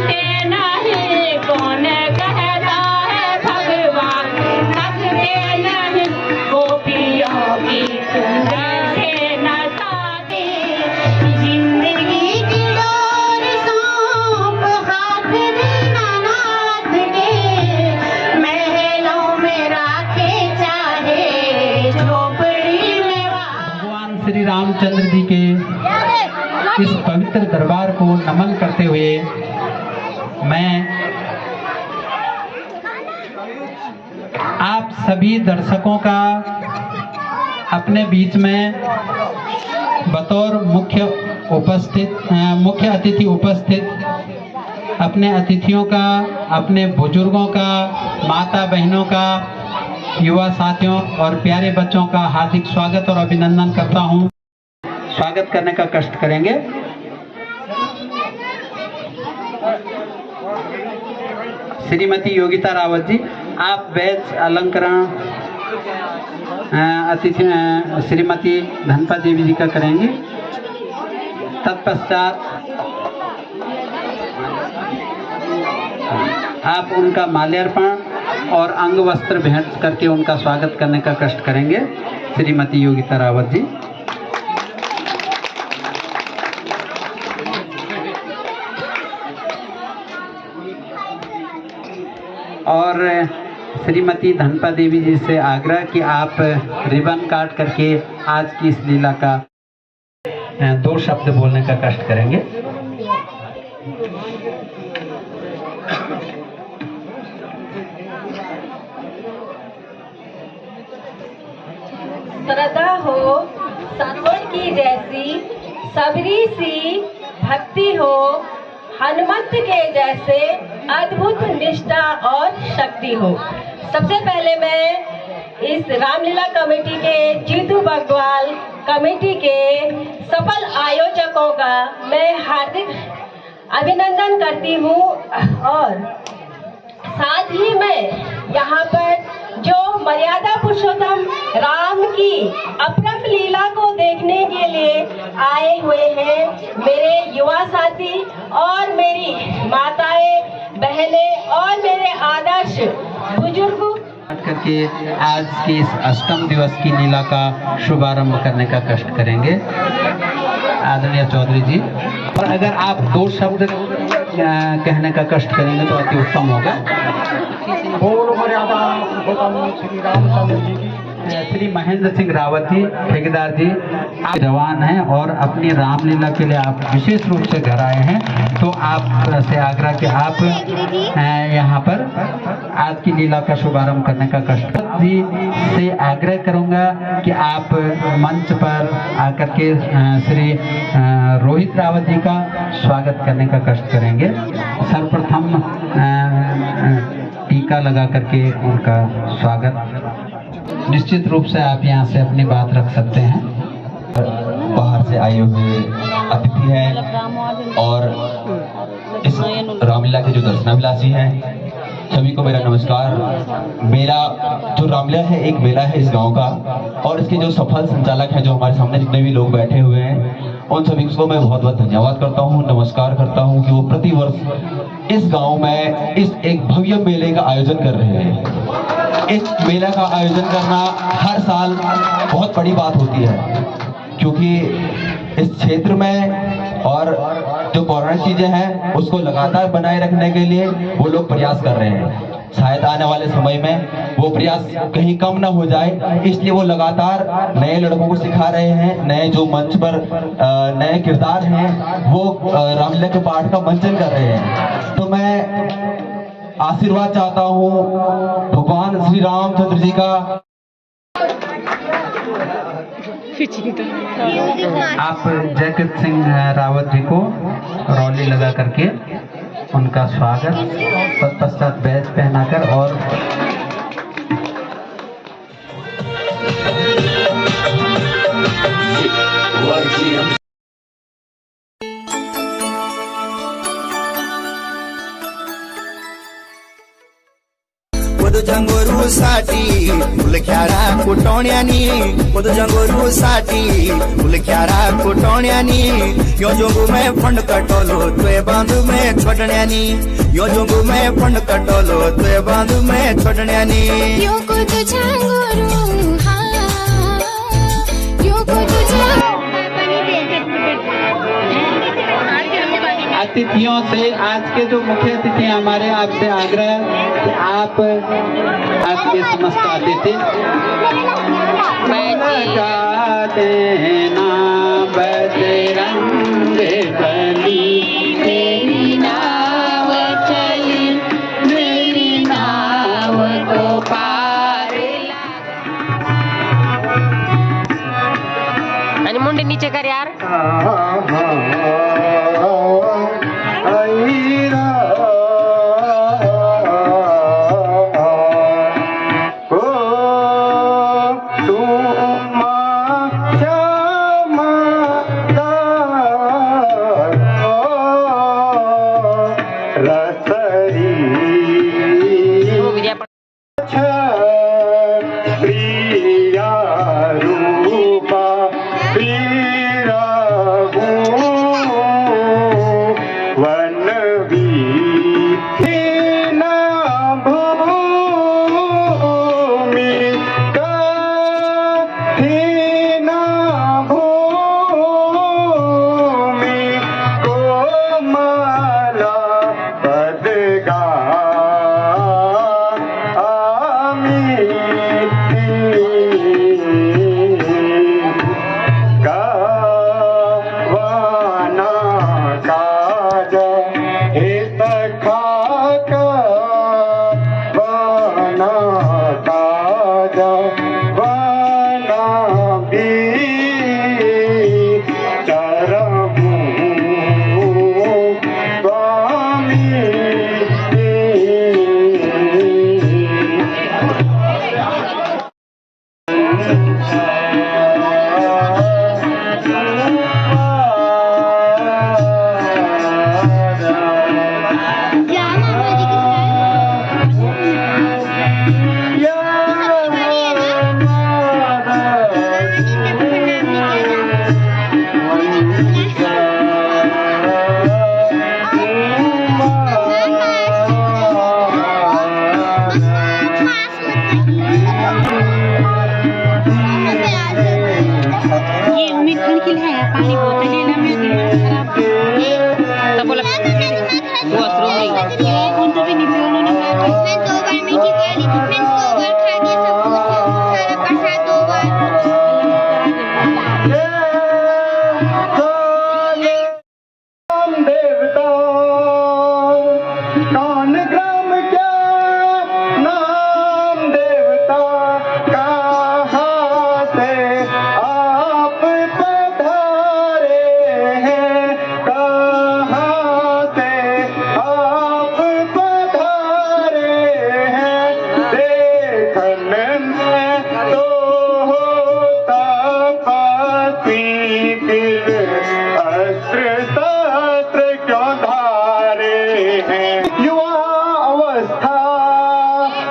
जानते नहीं कौन कहता है भगवान, थकते नहीं गोपियों की तुम जैसे न साथी। जिंदगी की डोर सौंप हाथ दीनानाथ के, महलों में राखे चाहे झोपड़ी में। भगवान श्री रामचंद्र जी के इस पवित्र दरबार को नमन करते हुए मैं आप सभी दर्शकों का अपने बीच में बतौर मुख्य अतिथि उपस्थित अपने अतिथियों का, अपने बुजुर्गों का, माता बहनों का, युवा साथियों और प्यारे बच्चों का हार्दिक स्वागत और अभिनंदन करता हूं। स्वागत करने का कष्ट करेंगे। श्रीमती योगिता रावत जी, आप वैज अलंकरण अतिथि श्रीमती धनपा देवी जी का करेंगी। तत्पश्चात आप उनका माल्यार्पण और अंग वस्त्र भेंट करके उनका स्वागत करने का कष्ट करेंगे। श्रीमती योगिता रावत जी। और श्रीमती धनपा देवी जी से आग्रह कि आप रिबन काट करके आज की इस लीला का 2 शब्द बोलने का कष्ट करेंगे। श्रद्धा हो सतगुण की जैसी, सबरी सी भक्ति हो हनुमंत के जैसे, अद्भुत निष्ठा और शक्ति हो। सबसे पहले मैं इस रामलीला कमेटी के जीतू बगवाल कमेटी के सफल आयोजकों का मैं हार्दिक अभिनंदन करती हूँ और साथ ही मैं यहाँ पर जो मर्यादा पुरुषोत्तम राम की अपरम लीला को देखने के लिए आए हुए हैं मेरे युवा साथी और मेरी माताएं, बहनें और मेरे आदर्श बुजुर्ग करके आज की इस अष्टम दिवस की लीला का शुभारंभ करने का कष्ट करेंगे आदरणीय चौधरी जी। और अगर आप 2 शब्द कहने का कष्ट करेंगे तो अति उत्तम होगा। बोलो मर्यादा पुरुषोत्तम श्री रामचंद्र जी की। श्री महेंद्र सिंह रावत जी, ठेकेदार जी, आप जवान हैं और अपनी रामलीला के लिए आप विशेष रूप से घर आए हैं, तो आप से आग्रह कि आप यहाँ पर आज की लीला का शुभारंभ करने का कष्ट जी से आग्रह करूँगा कि आप मंच पर आकर के श्री रोहित रावत जी का स्वागत करने का कष्ट करेंगे। सर्वप्रथम टीका लगा करके उनका स्वागत। निश्चित रूप से आप यहाँ से अपनी बात रख सकते हैं। बाहर से आए हुए अतिथि हैं और इस रामलीला के जो दर्शनाभिलाषी हैं, सभी को मेरा नमस्कार। मेरा जो रामलीला है एक मेला है इस गांव का, और इसके जो सफल संचालक हैं, जो हमारे सामने जितने भी लोग बैठे हुए हैं, उन सभी को मैं बहुत बहुत धन्यवाद करता हूं, नमस्कार करता हूं कि वो प्रतिवर्ष इस गांव में इस एक भव्य मेले का आयोजन कर रहे हैं। इस मेला का आयोजन करना हर साल बहुत बड़ी बात होती है, क्योंकि इस क्षेत्र में और जो पौराणिक चीजें हैं उसको लगातार बनाए रखने के लिए वो लोग प्रयास कर रहे हैं। शायद आने वाले समय में वो प्रयास कहीं कम ना हो जाए, इसलिए वो लगातार नए लड़कों को सिखा रहे हैं। नए जो मंच पर नए किरदार हैं वो रामलीला के पाठ का मंचन कर रहे हैं। तो मैं आशीर्वाद चाहता हूँ भगवान श्री रामचंद्र जी का। आप जयकृत सिंह रावत जी को रौली लगा करके उनका स्वागत, तत्पश्चात बैज पहनाकर और खुद जंगोरू साठी फुलख्यारा कुटोण्यानी खुद जंगोरू साठी फुलख्यारा कुटोण्यानी यो जोगू में फंड कटोलो तुए बांधू में छोड़ण्यानी यो जोगू में फंड कटोलो तुए बांधू में छोड़ण्यानी यो खुद जंगोरू हाँ यो खुद अतिथियों से आज के जो मुख्य अतिथि हमारे आपसे आग्रह कि आप आपके समस्त अतिथि लगा देना बजरंग बली मेरी नाव चली मेरी नाव को पार आणि मुंडे नीचे कर यार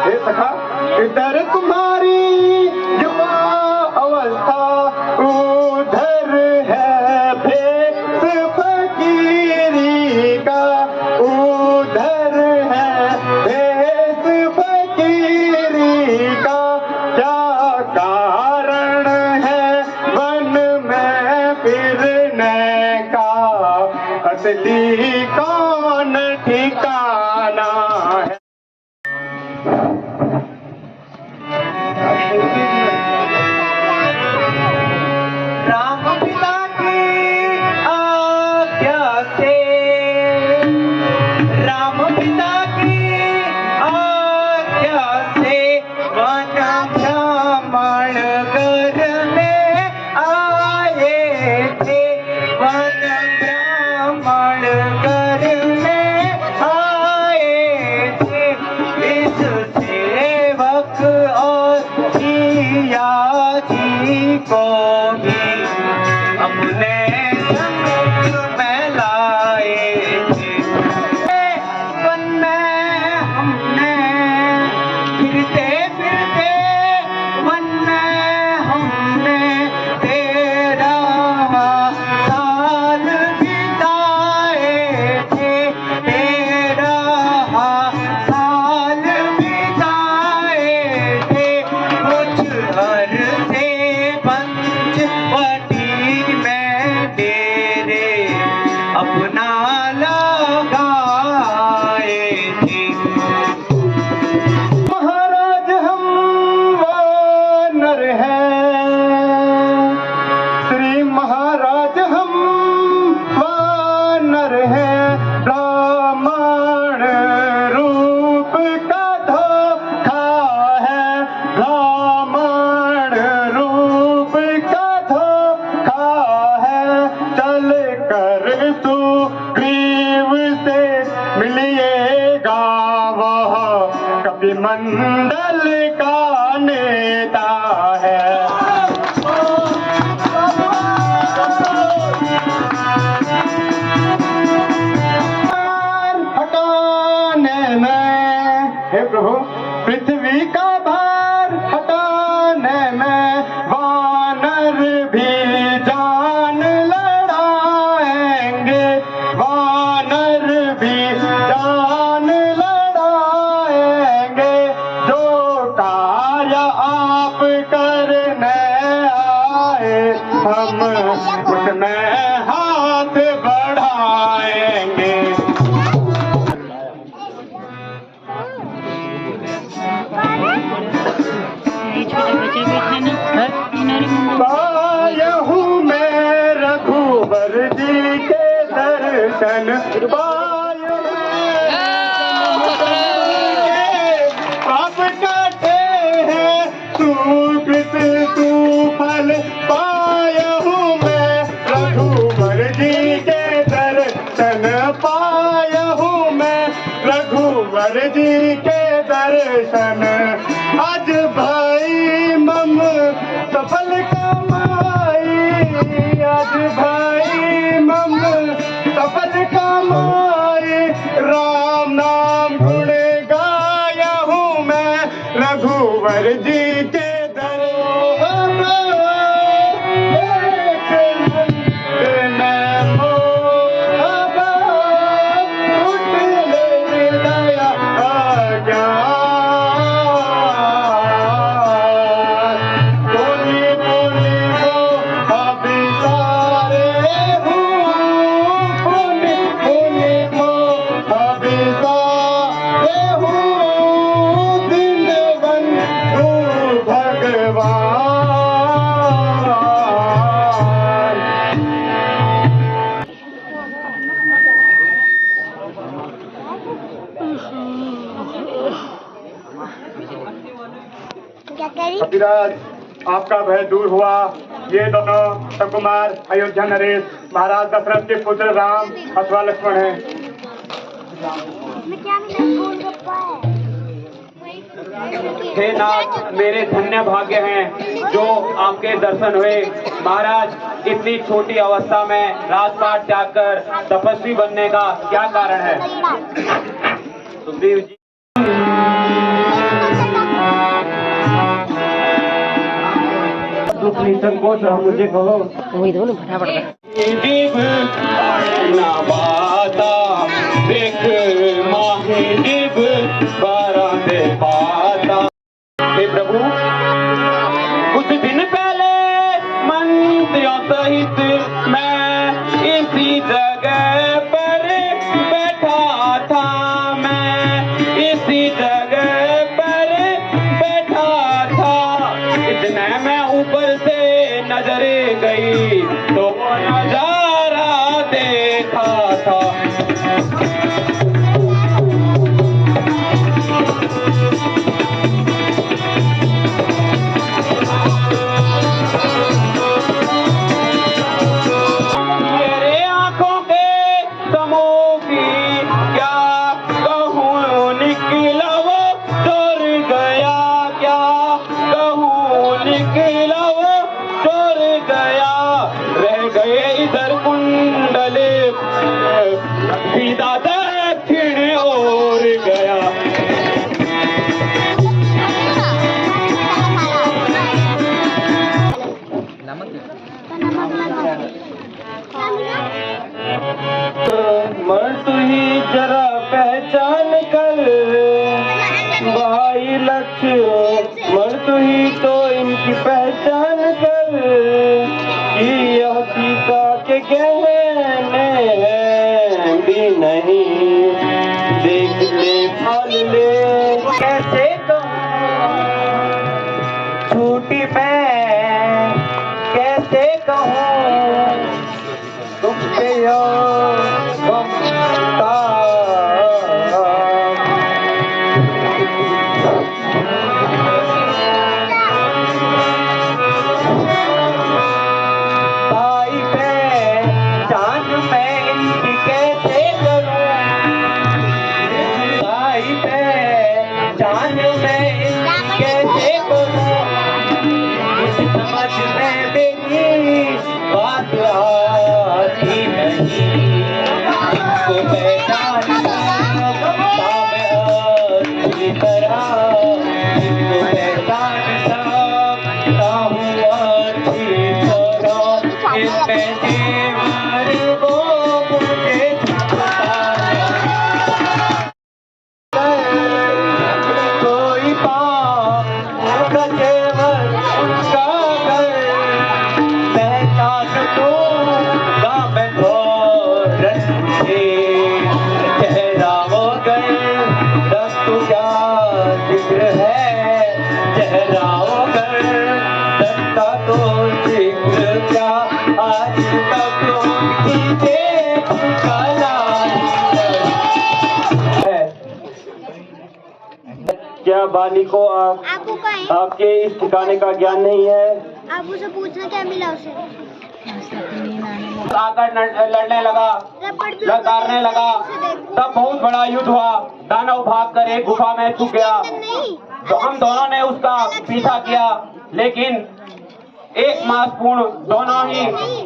इधर तुम्हारी युवा अवस्था उधर है भेष फकीरी का उधर है भेष फकीरी का क्या कारण है वन में फिरने का असली कौन ठिकाना है रूप का धोखा है, ब्राह्मण रूप का धोखा है। चल कर तू ग्रीव से मिलिएगा, वह कवि मंडल का नेता है। हे प्रभु, पृथ्वी का भार हटाने में वानर भी जान लड़ाएंगे, वानर भी जान लड़ाएंगे। जो कार्य आप करने आए, हम उसमें हाथ बढ़ाएंगे। पायहूँ मैं रघुवर जी के दर्शन, पाप काटे हैं सुकृत सुफल। पायहूँ मैं रघुवर जी के दर्शन, पायहूँ मैं रघुवर जी के दर्शन। आज भाई मम सफल कमाई, आज भाई मम सफल कमाई। राम नाम गुण गाया हूँ मैं रघुवर जी के कविराज, आपका भय दूर हुआ। ये दोनों सकुमार अयोध्या नरेश महाराज दशरथ के पुत्र राम अथवा लक्ष्मण हैं। हे नाथ, मेरे धन्य भाग्य हैं जो आपके दर्शन हुए। महाराज, इतनी छोटी अवस्था में राजपाट त्याग कर तपस्वी बनने का क्या कारण है? सुग्रीव जी, संकोच मुझे कहो। वही दोनों फटाफट हे प्रभु, कुछ दिन पहले मंत्रियों सहित मैं इसी जगह पर बैठा था, मैं इसी जगह पर बैठा था। इतने में ऊपर से नजर गई तो वो नजारा देखा था। सीधा दक्षिण ओर गया। मर तू ही जरा पहचान कर भाई लक्ष्य, मर तू ही तो इनकी पहचान कर कि यह सीता के गहने भी नहीं। देख ले भाल ले कैसे छूटी मैं कैसे कहूँ तुम पे लहराओ कर दस्ता तो जिक्र क्या आज तक उनकी देखा है। क्या बाली को आपको का है? आपके इस ठिकाने का ज्ञान नहीं है? आप उसे पूछना क्या मिला उसे? आकर लड़ने लगा, लड़ने लगा, तब बहुत बड़ा युद्ध हुआ। दानव भागकर एक गुफा में छुप गया, तो हम दोनों ने उसका पीछा किया, लेकिन एक मास पूर्ण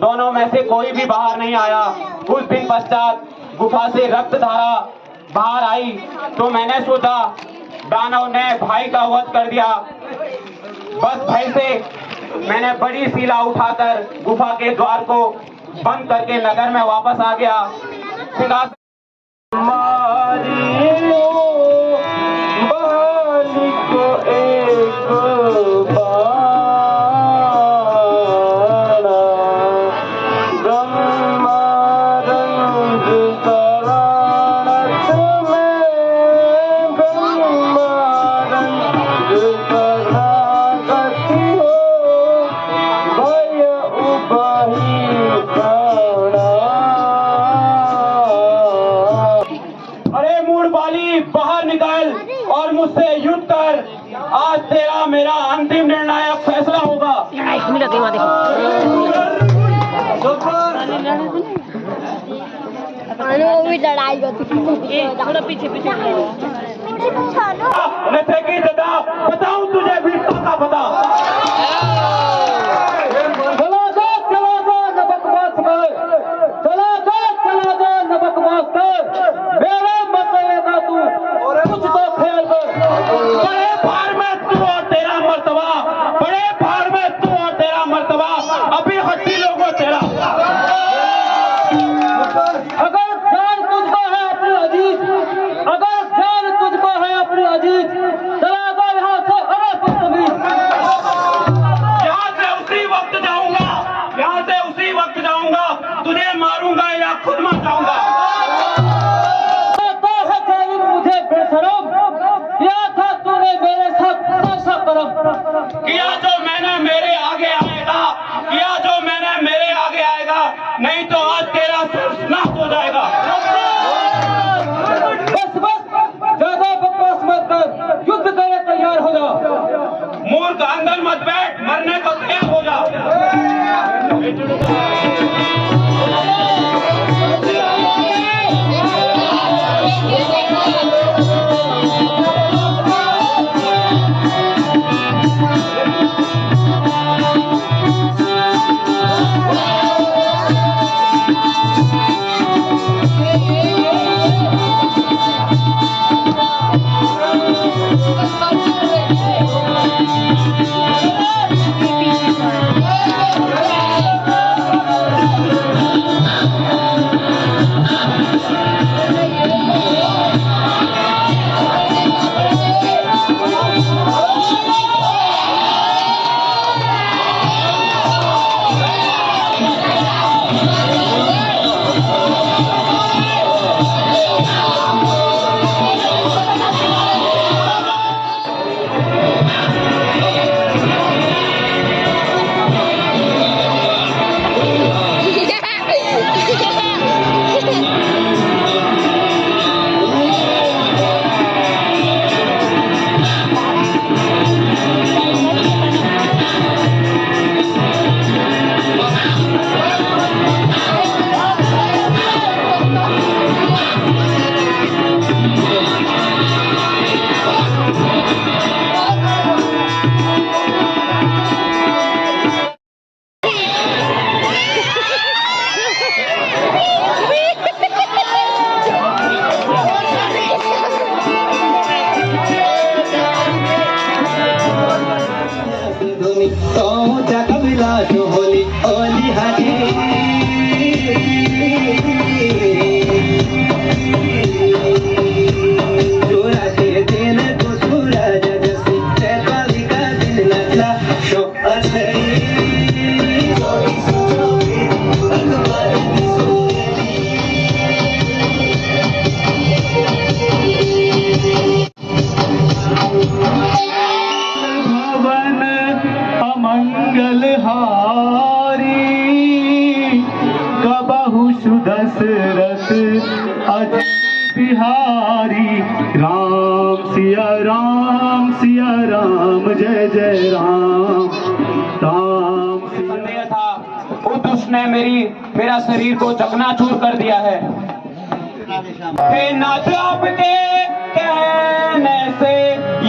दोनों में से कोई भी बाहर नहीं आया। कुछ दिन पश्चात गुफा से रक्त धारा बाहर आई, तो मैंने सोचा दानव ने भाई का वध कर दिया। बस भय से मैंने बड़ी शिला उठाकर गुफा के द्वार को बंद करके नगर में वापस आ गया। सिंहासन बाहर निकल और मुझसे युद्ध कर। आज तेरा मेरा अंतिम निर्णायक फैसला होगा। वो भी लड़ाई होती थोड़ा पीछे की जदा बताऊं तुझे वीरता का पता। तुझे मारूंगा या खुद मर जाऊंगा। मुझे बेशरम किया था तूने मेरे साथ ऐसा करम। किया जो मैंने मेरे आगे आएगा, किया जो मैंने मेरे आगे आएगा, नहीं तो आज तेरा सिर नाश हो जाएगा। बस ज्यादा बकवास मत कर, युद्ध करे तैयार हो जा। मूर्ख अंदर मत बैठ, मरने को तैयार हो जा। दशरथ अजय बिहारी राम सिया राम जय जय राम राम संदेह था उस दुष्ट ने मेरा शरीर को चकनाचूर कर दिया है। हे नाथ आपके कहने से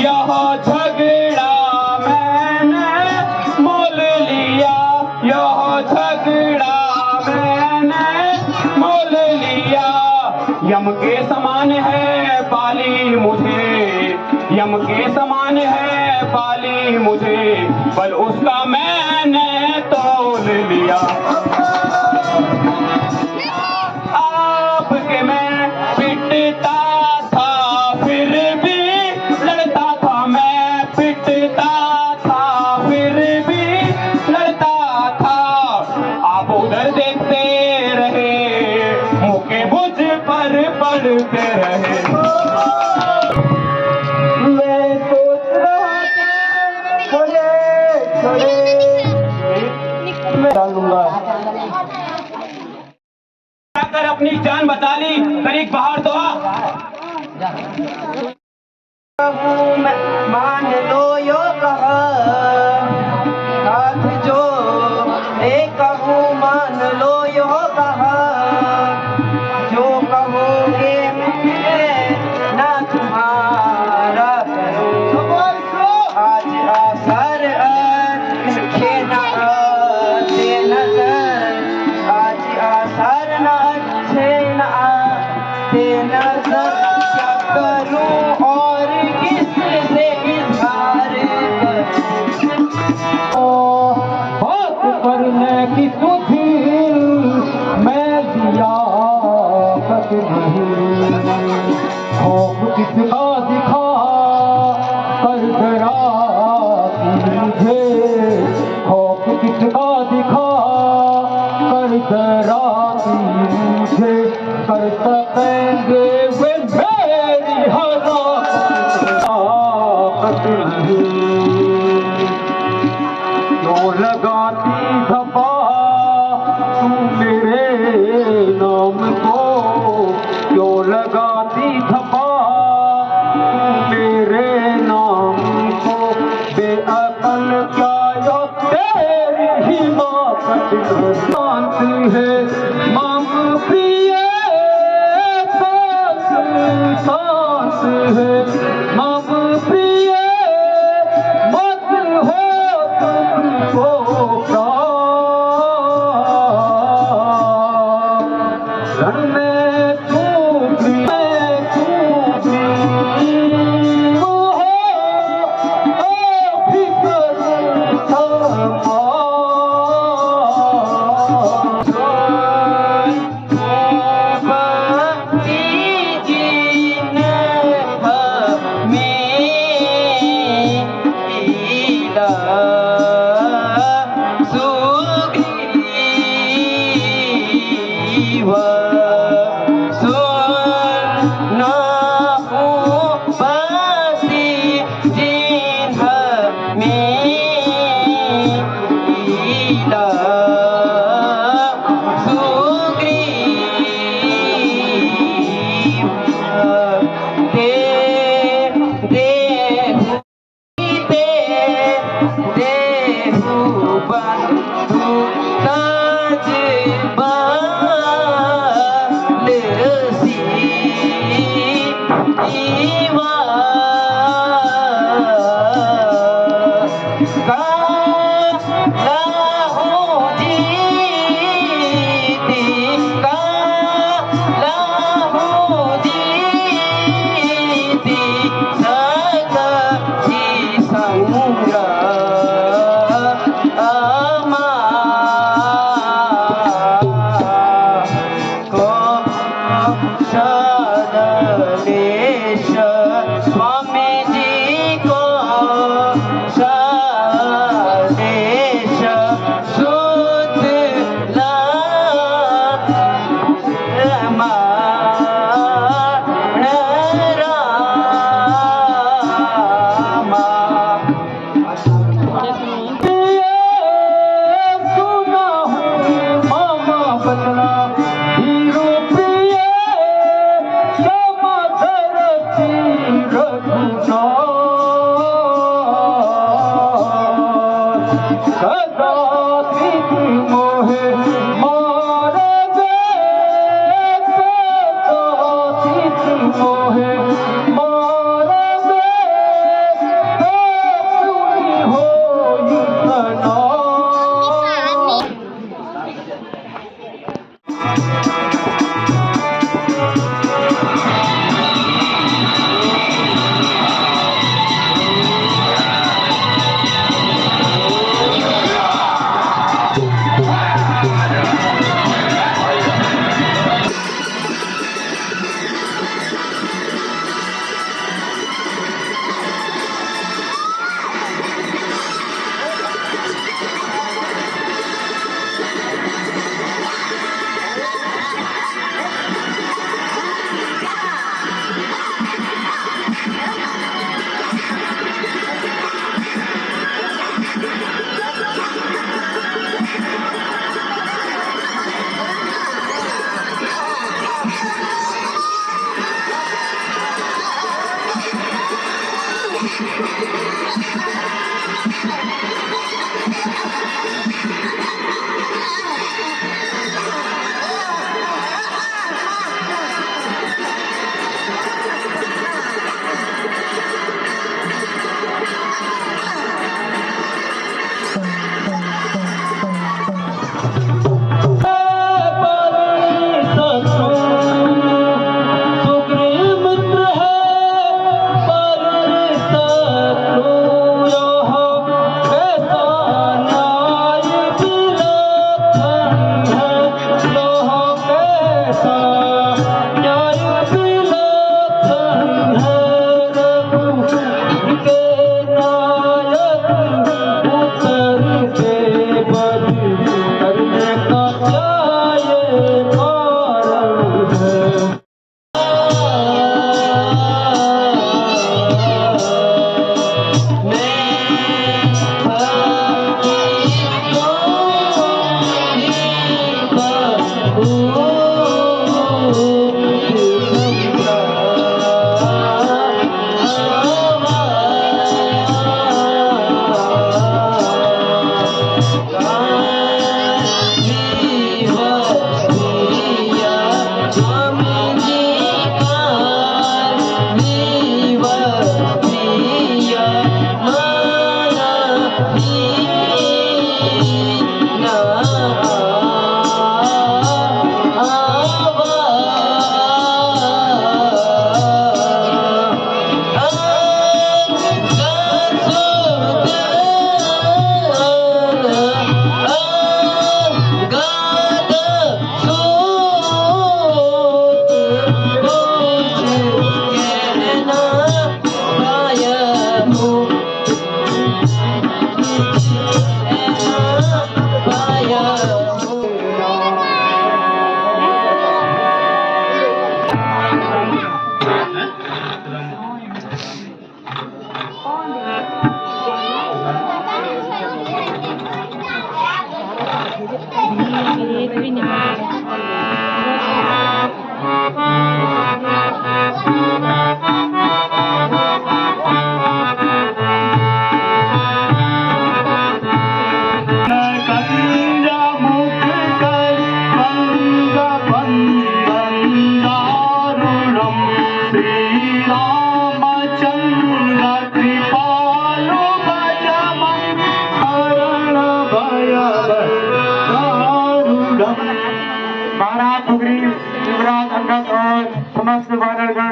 यह झगड़ा मैंने मोल लिया, यह झगड़ा मैंने मोल लिया। यम के समान है पाली मुझे, यम के समान है पाली मुझे, बल उसका मैंने तोल लिया। आपके मैं पिटता था फिर भी लड़ता था, मैं पिटता था फिर भी लड़ता था। आप उधर देखते रहे, मुझे मुझ पर पड़ते रहे। मैं सोच रहा था छोड़े छोड़े मैं डालूंगा, कर अपनी जान बचा ली, तरीक बाहर तो आ। मान लो यो कहा हाथ जो एक कहूँ, मान लो यो कहा जो कहोगे ना तुम्हारा करूँ। आज आसर अच्छे न आते नजर, आज आसर न अच्छे न आते नजर। क्या करूँ और किससे इजहार करूँ, बात करने की तुझी मैं दिया कत नहीं। खौफ किसका दिखा कर डरा मुझे, खौफ किसका दिखा कर डरा मुझे। कर सकेंगे वे मेरी हलाकत नहीं। क्यों लगाती धपा तू मेरे नाम को, क्यों लगाती धपा तू मेरे नाम को। बेअकल क्या यो तेरी हिमाकत शांत है मम प्रिय सांस है मम प्रिय, मत हो तुमको रण में तू भी वो हो फिकर स्वामी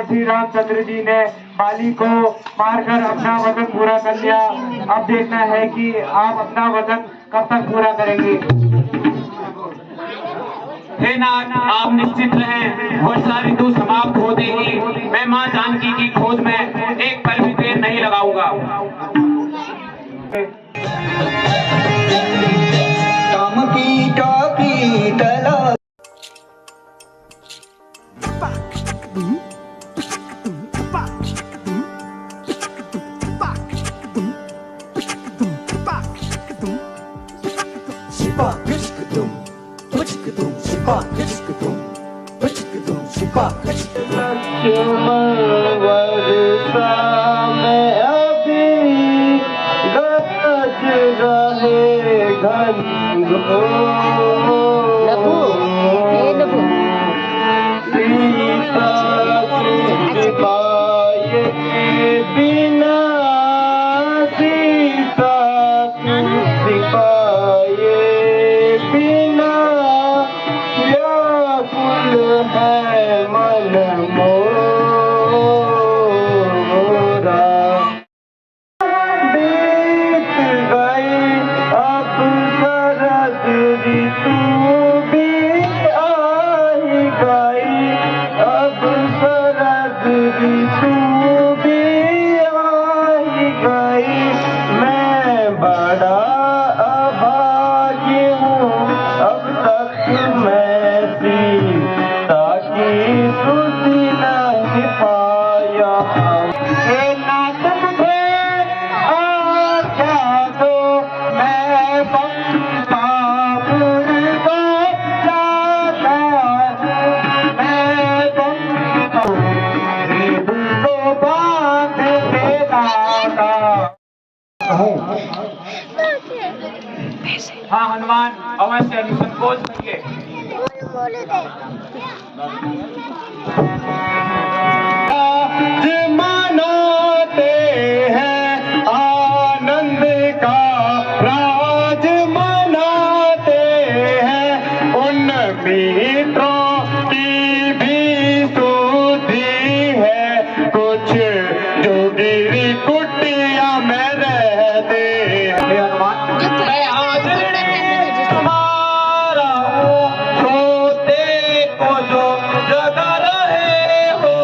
श्री रामचंद्र जी ने बाली को मारकर अपना वचन पूरा कर लिया। अब देखना है कि आप अपना वचन कब तक पूरा करेंगे। हे नाथ, आप निश्चित रहें, वर्षा ऋतु समाप्त होते ही मैं मां जानकी की खोज में एक पल भी देर नहीं लगाऊंगा। काम की टॉकी तला लक्ष्मण नबू ए नबू सीता सिपाही बिना सीता सिपाही बिना व्याकुल है मन मोरा। बीत गई अब शरद ऋतु भी आई गई, अब शरद ऋतु भी आई गई। मैं बड़ा अभागी हूँ, अब तक मैं सीता की सुधि नहीं पाया। हे नाथ मुझे आज्ञा दो, मैं पंपापुर को जाता हूँ, मैं पंपापुर को बांध के लाता हूँ। हाँ हनुमान, अवश्य निसंकोच करिए। आज मनाते हैं आनंद का राज मनाते हैं, उन मित्रों की भी सुधि है, कुछ जो गिरी कुटिया में रहते हैं। मैं आज तुम्हारा हूँ, सोते को जो जगा रहे हो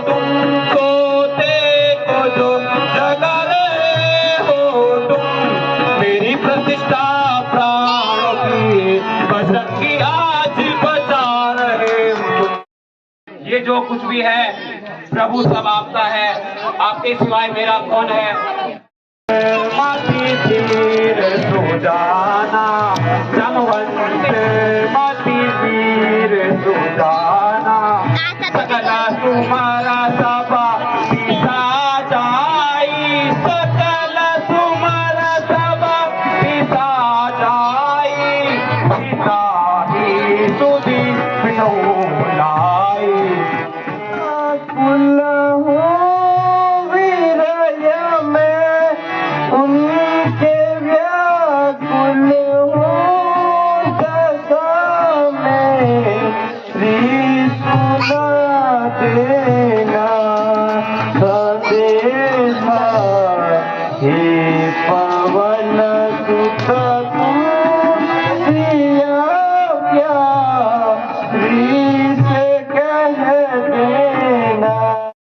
तुम, सोते को जो जगा रहे हो तुम, मेरी प्रतिष्ठा प्राणों की बचत की आज बचा रहे हो। ये जो कुछ भी है प्रभु सब आपका है, आपके सिवाय मेरा कौन है। माती तीर सो जाना जमवंत, माती तीर सो जाना, सकला तुम्हारा सभा पिसा जाई, सकल तुम्हारा सभा पिसा जाई, पिता ही सुधि बिठौलाई। कुल हो वीरया में उनके व्याकुल हो दशा में, श्री सुना देना सदेशा, हे पवन सुत